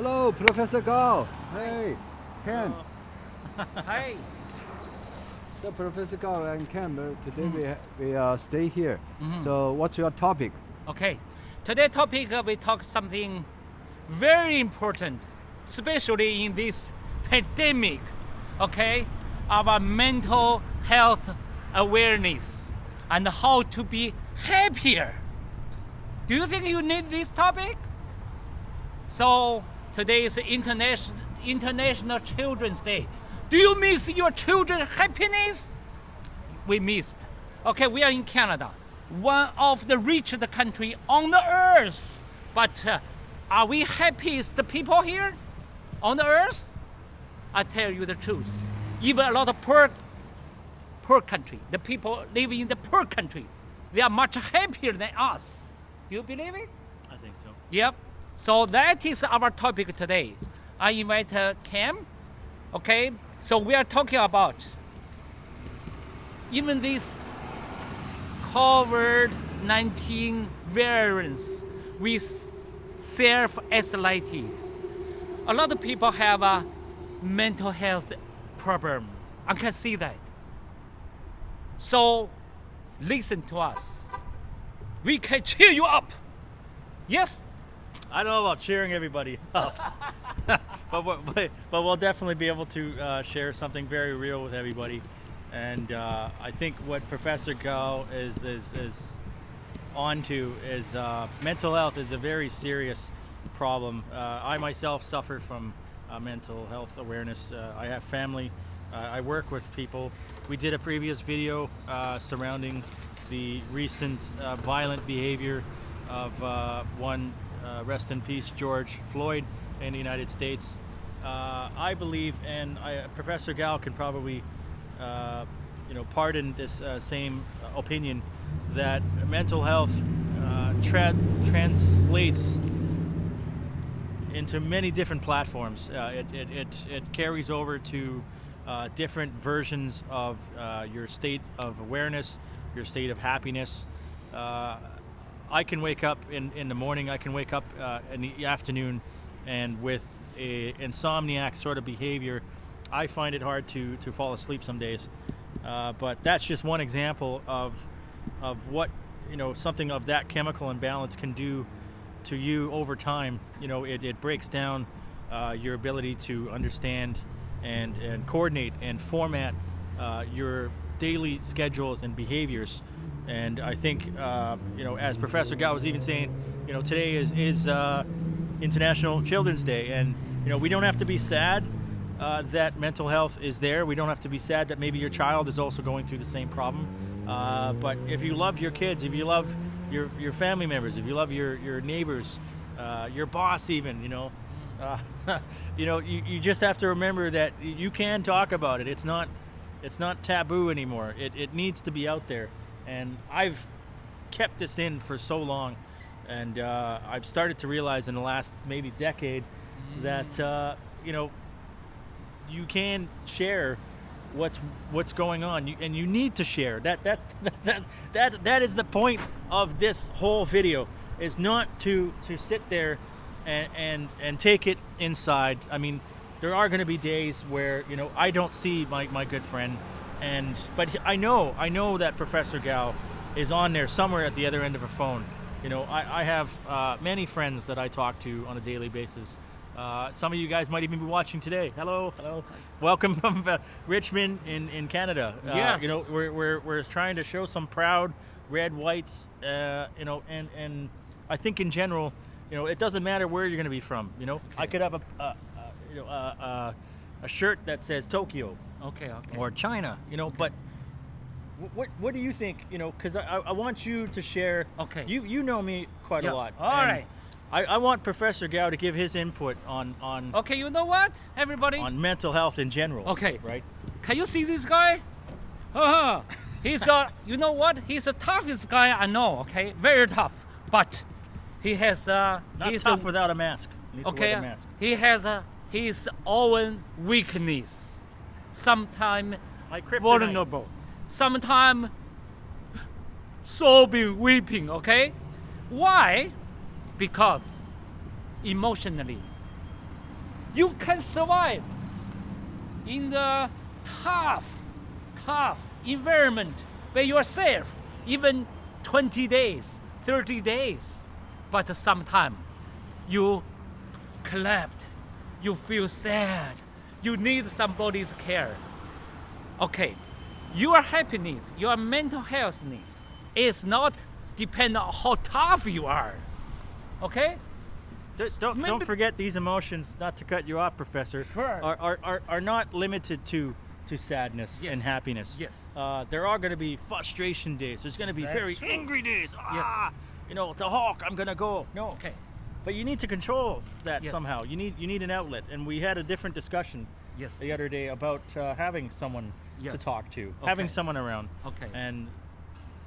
Hello, Professor Gao. Hey, Ken. Hi. So Professor Gao and Ken, today we stay here. So what's your topic? Okay. Today's topic we talk something very important, especially in this pandemic. Okay, our mental health awareness and how to be happier. Do you think you need this topic? So today is International Children's Day. Do you miss your children's happiness? We missed. Okay, we are in Canada, one of the richest country on the earth. But are we happiest people here on the earth? I tell you the truth. Even a lot of poor country, the people living in the poor country, they are much happier than us. Do you believe it? I think so. Yep. So that is our topic today. I invite Cam. Okay. So we are talking about even this COVID-19 variants we self-isolated. A lot of people have a mental health problem. I can see that. So listen to us. We can cheer you up. Yes? I don't know about cheering everybody up, but we'll definitely be able to share something very real with everybody. And I think what Professor Gao is onto is mental health is a very serious problem. I myself suffer from mental health awareness. I have family. I work with people. We did a previous video surrounding the recent violent behavior of one, rest in peace, George Floyd in the United States. I believe, and Professor Gao can probably pardon this same opinion, that mental health translates into many different platforms. It carries over to different versions of your state of awareness, your state of happiness. I can wake up in the morning, I can wake up in the afternoon, and with a insomniac sort of behavior, I find it hard to fall asleep some days. But that's just one example of what something of that chemical imbalance can do to you over time. It breaks down your ability to understand and coordinate and format your daily schedules and behaviors. And I think as Professor Gao was even saying, today is International Children's Day, and we don't have to be sad that mental health is there. We don't have to be sad that maybe your child is also going through the same problem. But if you love your kids, if you love your family members, if you love your neighbors, your boss even, you just have to remember that you can talk about it. It's not taboo anymore. It needs to be out there. And I've kept this in for so long, and I've started to realize in the last maybe decade that you can share what's going on, and you need to share. That is the point of this whole video, is not to sit there and take it inside. I mean, there are going to be days where I don't see my good friend, but I know that Professor Gao is on there somewhere at the other end of a phone. I have many friends that I talk to on a daily basis. Some of you guys might even be watching today. Hello. Welcome from Richmond in Canada. Yes. We're trying to show some proud red, whites. And I think in general, it doesn't matter where you're going to be from. Okay. I could have a shirt that says Tokyo. Okay. Or China. But what do you think? Because I want you to share. Okay. You know me quite a lot. All right. I want Professor Gao to give his input on Okay, you know what, everybody? on mental health in general. Okay. Right? Can you see this guy? He's you know what? He's the toughest guy I know. Okay, very tough. But he has Not tough without a mask. You need to wear the mask. he has his own weakness. Sometimes Like kryptonite. vulnerable. Sometimes sobbing, weeping. Okay, why? Because emotionally you can survive in the tough environment by yourself, even 20 days, 30 days. But sometimes you collapse, you feel sad, you need somebody's care. Okay, your happiness, your mental health is not depend on how tough you are. Okay? Don't forget these emotions, not to cut you off, Professor, Sure. are not limited to sadness Yes. and happiness. Yes. There are going to be frustration days. There's going to be That's very true. angry days. Yes. You know, the hawk, I'm going to go. No. Okay. But you need to control that Yes. somehow. You need an outlet. And we had a different discussion Yes. the other day about having someone to Yes. talk to, having Okay. someone around. Okay. And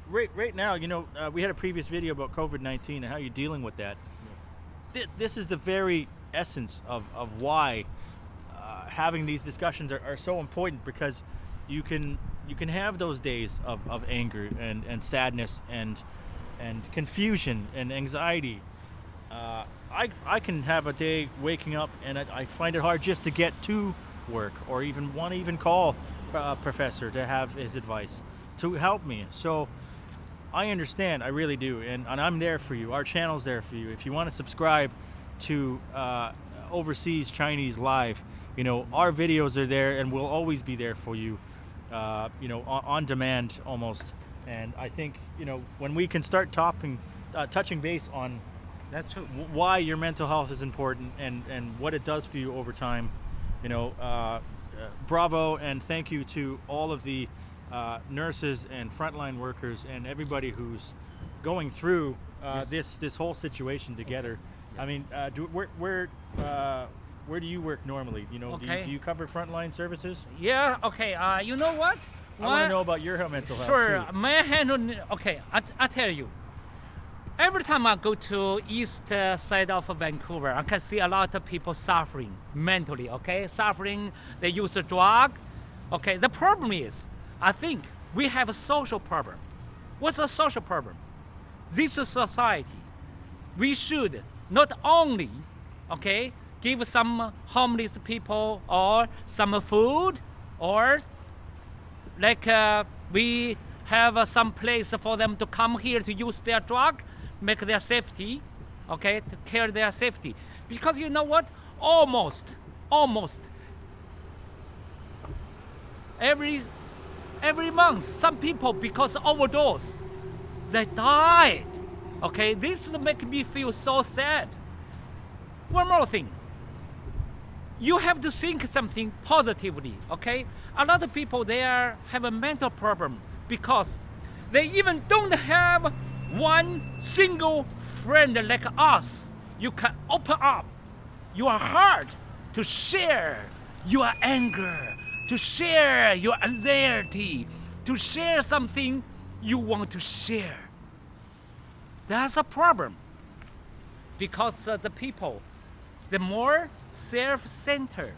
right now, you know, we had a previous video about COVID-19 and how you're dealing with that. Yes. This is the very essence of why having these discussions are so important, because you can have those days of anger and sadness and confusion and anxiety. I can have a day waking up and I find it hard just to get to work, or even want to even call a professor to have his advice to help me. So I understand, I really do, and I'm there for you. Our channel's there for you. If you want to subscribe to Overseas Chinese Live, you know, our videos are there and we'll always be there for you, you know, on demand almost. And I think, you know, when we can start touching base on That's true. why your mental health is important and what it does for you over time, you know, bravo and thank you to all of the nurses and frontline workers and everybody who's going through Yes. this whole situation together. Yes. I mean, where do you work normally? You know, Okay. do you cover frontline services? Yeah. Okay. You know what? I want to know about your mental health Sure. too. My handle. Okay. I tell you. Every time I go to east side of Vancouver, I can see a lot of people suffering mentally. Okay, suffering. They use a drug. Okay. The problem is, I think we have a social problem. What's the social problem? This society, we should not only, okay, give some homeless people or some food, or like we have some place for them to come here to use their drug, make their safety, okay, to care their safety. Because you know what? Almost every month, some people, because of overdose, they died. Okay, this make me feel so sad. One more thing. You have to think something positively, okay? A lot of people there have a mental problem because they even don't have one single friend like us. You can open up your heart to share your anger, to share your anxiety, to share something you want to share. That's a problem. Because the people, they're more self-centered.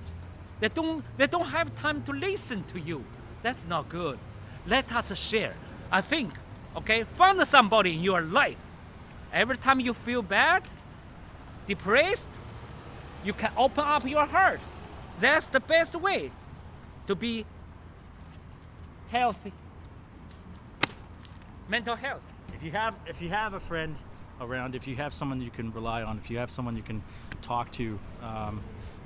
They don't have time to listen to you. That's not good. Let us share. I think, okay, find somebody in your life. Every time you feel bad, depressed, you can open up your heart. That's the best way to be healthy. Mental health. If you have a friend around, if you have someone you can rely on, if you have someone you can talk to,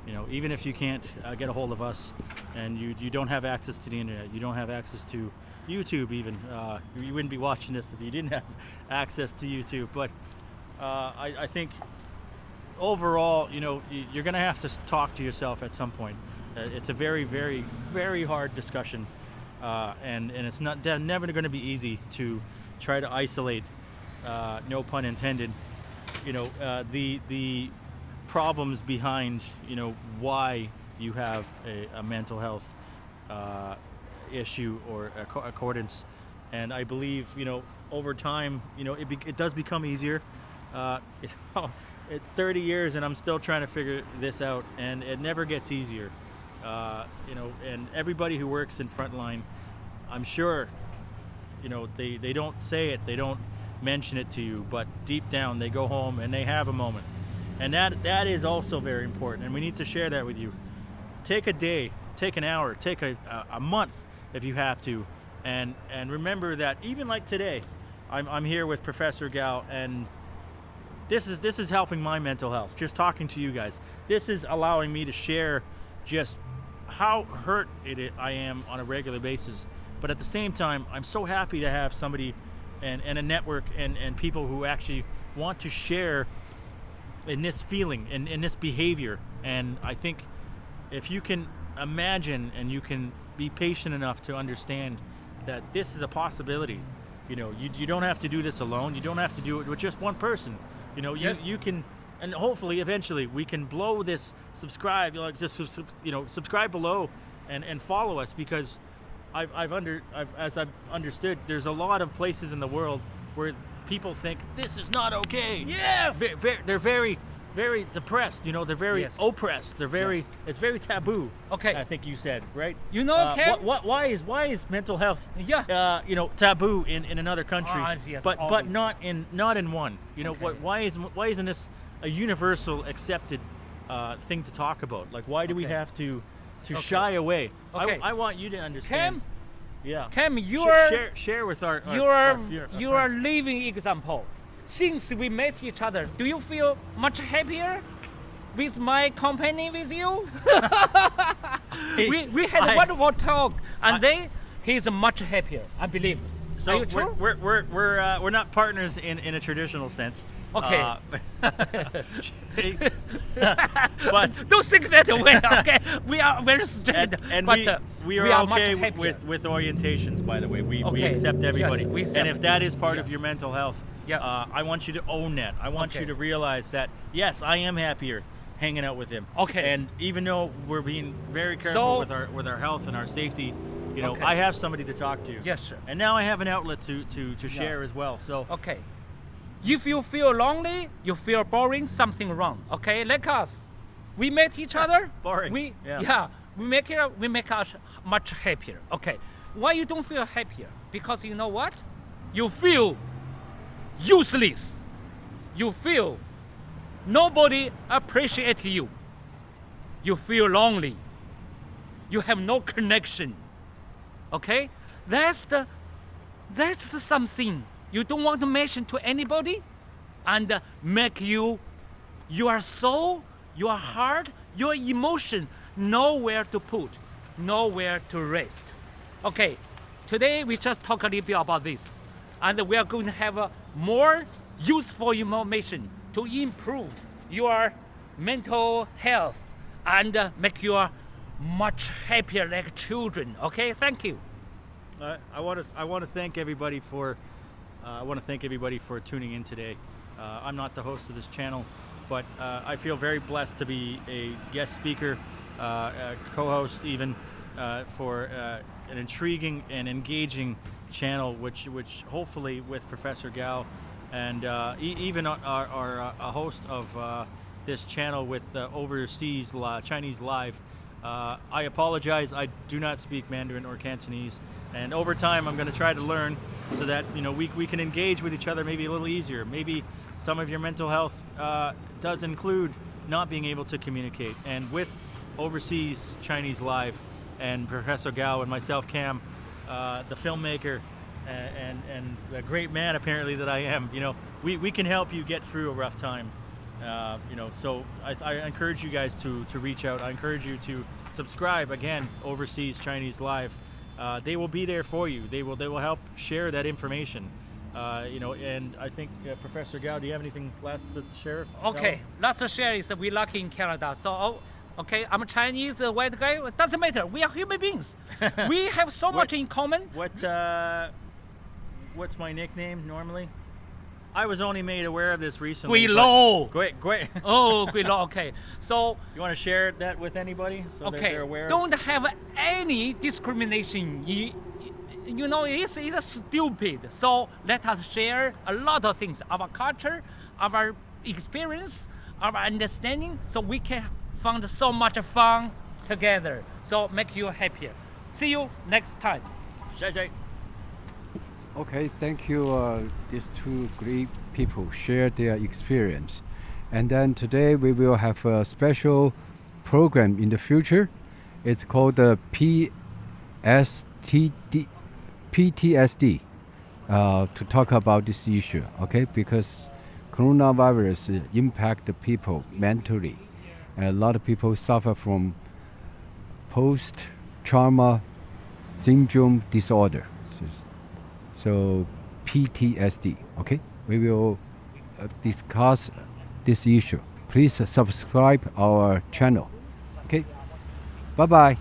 you know, even if you can't get a hold of us, and you don't have access to the internet, you don't have access to YouTube even, you wouldn't be watching this if you didn't have access to YouTube. But I think overall, you know, you're gonna have to talk to yourself at some point. It's a very, very, very hard discussion, and it's never going to be easy to try to isolate, no pun intended, you know, the problems behind, you know, why you have a mental health issue or accordance. And I believe, you know, over time, you know, it does become easier. 30 years and I'm still trying to figure this out, and it never gets easier. You know, and everybody who works in frontline, I'm sure, you know, they don't say it, they don't mention it to you, but deep down they go home and they have a moment And that is also very important, and we need to share that with you. Take a day, take an hour, take a month if you have to, and remember that even like today, I'm here with Professor Gao, and this is helping my mental health. Just talking to you guys, this is allowing me to share just how hurt I am on a regular basis. But at the same time, I'm so happy to have somebody and a network and people who actually want to share in this feeling, in this behavior. And I think if you can imagine and you can be patient enough to understand that this is a possibility, you know, you don't have to do this alone. You don't have to do it with just one person. You know, you can, and hopefully eventually we can blow this subscribe, subscribe below and follow us, because as I've understood, there's a lot of places in the world where people think this is not okay. Yes. They're very, very depressed. You know, they're very oppressed. They're very. It's very taboo. Okay. I think you said, right? You know, Ken? Why is mental health? Taboo in another country, yes, but always. not in one. You know, Okay. why isn't this a universal accepted thing to talk about? Like, why do we Okay. have to shy away? Okay. I want you to understand. Cam, Yeah. Cam, you are share with our you are living example. Since we met each other, do you feel much happier with my company with you? we had a wonderful talk, and he's much happier, I believe. So are you true? we're not partners in a traditional sense. Okay. But Don't think that way. Okay, we are very straight, and but we are much okay happier. with orientations, by the way. We Okay. accept everybody. Yes, we accept. And if that is part Yeah. of your mental health, Yes. I want you to own that. I want Okay. you to realize that, yes, I am happier hanging out with him. Okay. And even though we're being very careful So- with our health and our safety, you know, Okay. I have somebody to talk to. Yes, sir. And now I have an outlet to share as well. So Okay. If you feel lonely, you feel boring, something wrong. Okay, like us, we met each other. Boring. We Yeah. we make us much happier. Okay, why you don't feel happier? Because you know what? You feel useless. You feel nobody appreciates you. You feel lonely. You have no connection. Okay, that's the something you don't want to mention to anybody, and make your soul, your heart, your emotion nowhere to put, nowhere to rest. Okay, today we just talk a little bit about this, and we are going to have more useful information to improve your mental health and make you much happier like children. Okay, thank you. I want to thank everybody for tuning in today. I'm not the host of this channel, but I feel very blessed to be a guest speaker, a co-host even, for an intriguing and engaging channel, which hopefully with Professor Gao and even our a host of this channel with Overseas Chinese Live. I apologize, I do not speak Mandarin or Cantonese, and over time I'm going to try to learn so that, you know, we can engage with each other maybe a little easier. Maybe some of your mental health does include not being able to communicate. And with Overseas Chinese Live and Professor Gao and myself, Cam, the filmmaker and the great man apparently that I am, you know, we can help you get through a rough time. You know, so I encourage you guys to reach out. I encourage you to subscribe, again, Overseas Chinese Live. They will be there for you. They will help share that information. You know, and I think Professor Gao, do you have anything last to share? Okay, last to share is that we're lucky in Canada. So, okay, I'm a Chinese white guy. It doesn't matter. We are human beings. We have so much in common. What's my nickname normally? I was only made aware of this recently. Guilo. Great. Oh, Guilo. Okay. So, You want to share that with anybody so that okay, they're aware? don't have any discrimination. You know, it's stupid. So let us share a lot of things, our culture, our experience, our understanding, so we can find so much fun together. So make you happier. See you next time. Shay. Okay, thank you. These two great people share their experience. And then today we will have a special program in the future. It's called the PTSD to talk about this issue, okay? Because coronavirus impact the people mentally. A lot of people suffer from post-trauma syndrome disorder. So PTSD, okay? We will discuss this issue. Please subscribe our channel. Okay? Bye-bye.